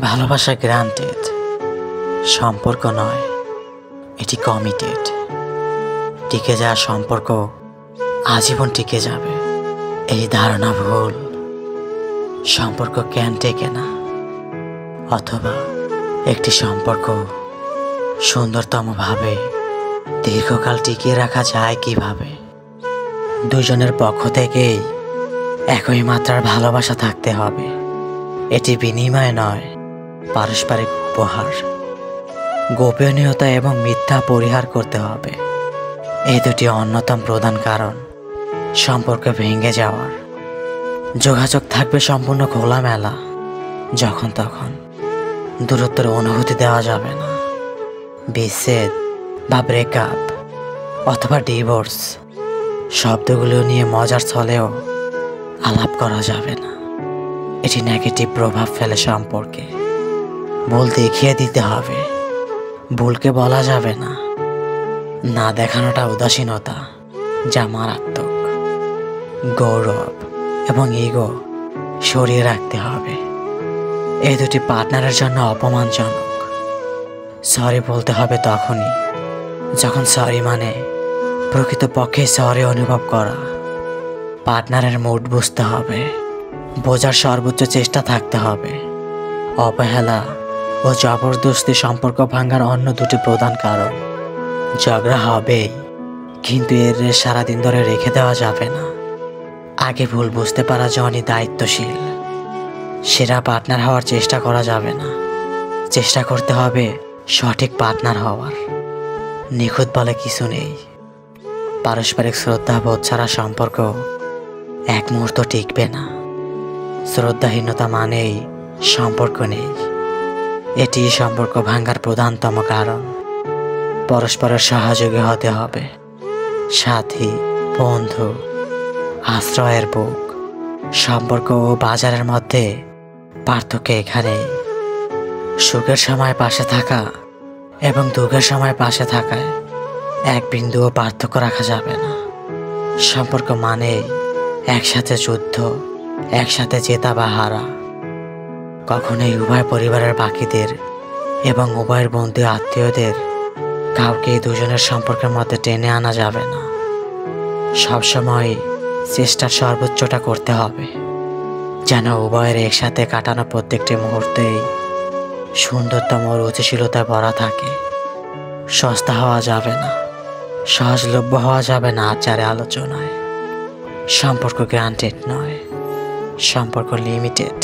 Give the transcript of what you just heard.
ভালোবাসা গ্রান্টেড, সম্পর্ক নয়, এটি কমিটেড। টিকে যাওয়া সম্পর্ক আজীবন টিকে যাবে, এই ধারণা ভুল। সম্পর্ক ক্যান টেকে না, অথবা একটি সম্পর্ক সুন্দরতমভাবে দীর্ঘকাল টিকিয়ে রাখা যায় কিভাবে? দুজনের পক্ষ থেকেই একই মাত্রার ভালোবাসা থাকতে হবে। এটি বিনিময় নয়, পারস্পরিক উপহার। গোপনীয়তা এবং মিথ্যা পরিহার করতে হবে, এই দুটি অন্যতম প্রধান কারণ সম্পর্ক ভেঙে যাওয়ার। যোগাযোগ থাকবে সম্পূর্ণ খোলামেলা, যখন তখন দূরত্বের অনুভূতি দেওয়া যাবে না। বিচ্ছেদ বা ব্রেকআপ অথবা ডিভোর্স শব্দগুলো নিয়ে মজার ছলেও আলাপ করা যাবে না, এটি নেগেটিভ প্রভাব ফেলে সম্পর্কে। ভুল দেখিয়ে দিতে হবে, ভুলকে বলা যাবে না। না দেখানোটা উদাসীনতা, যা মারাত্মক। গৌরব এবং ইগো সরিয়ে রাখতে হবে, এই দুটি পার্টনারের জন্য অপমানজনক। সরি বলতে হবে তখনই যখন সরি মানে প্রকৃতপক্ষে সরি অনুভব করা। পার্টনারের মুড বুঝতে হবে, বোঝার সর্বোচ্চ চেষ্টা থাকতে হবে। অবহেলা ও জবরদস্তি সম্পর্ক ভাঙার অন্য দুটি প্রধান কারণ। ঝগড়া হবেই, কিন্তু এর রেশ সারাদিন ধরে রেখে দেওয়া যাবে না। আগে ভুল বুঝতে পারা জনই দায়িত্বশীল। সেরা পার্টনার হওয়ার চেষ্টা করা যাবে না, চেষ্টা করতে হবে সঠিক পার্টনার হওয়ার। নিখুঁত বলে কিছু নেই। পারস্পরিক শ্রদ্ধাবোধ ছাড়া সম্পর্ক এক মুহূর্ত টিকবে না। শ্রদ্ধাহীনতা মানেই সম্পর্ক নেই, এটি সম্পর্ক ভাঙার প্রধানতম কারণ। পরস্পরের সহযোগী হতে হবে, সাথী, বন্ধু, আশ্রয়ের বুক। সম্পর্ক ও বাজারের মধ্যে পার্থক্য এখানেই। সুখের সময় পাশে থাকা এবং দুঃখের সময় পাশে থাকায় এক বিন্দুও পার্থক্য রাখা যাবে না। সম্পর্ক মানেই একসাথে যুদ্ধ, একসাথে জেতা বা হারা। কখনোই উভয় পরিবারের বাকিদের এবং উভয়ের বন্ধু আত্মীয়দের কাউকে দুজনের সম্পর্কের মধ্যে টেনে আনা যাবে না। সবসময় চেষ্টার সর্বোচ্চটা করতে হবে, যেন উভয়ের একসাথে কাটানো প্রত্যেকটি মুহূর্তেই সুন্দরতম ও রুচিশীলতায় ভরা থাকে। সস্তা হওয়া যাবে না, সহজলভ্য হওয়া যাবে না আচারে আলোচনায়। সম্পর্ক গ্রান্টেড নয়, সম্পর্ক লিমিটেড।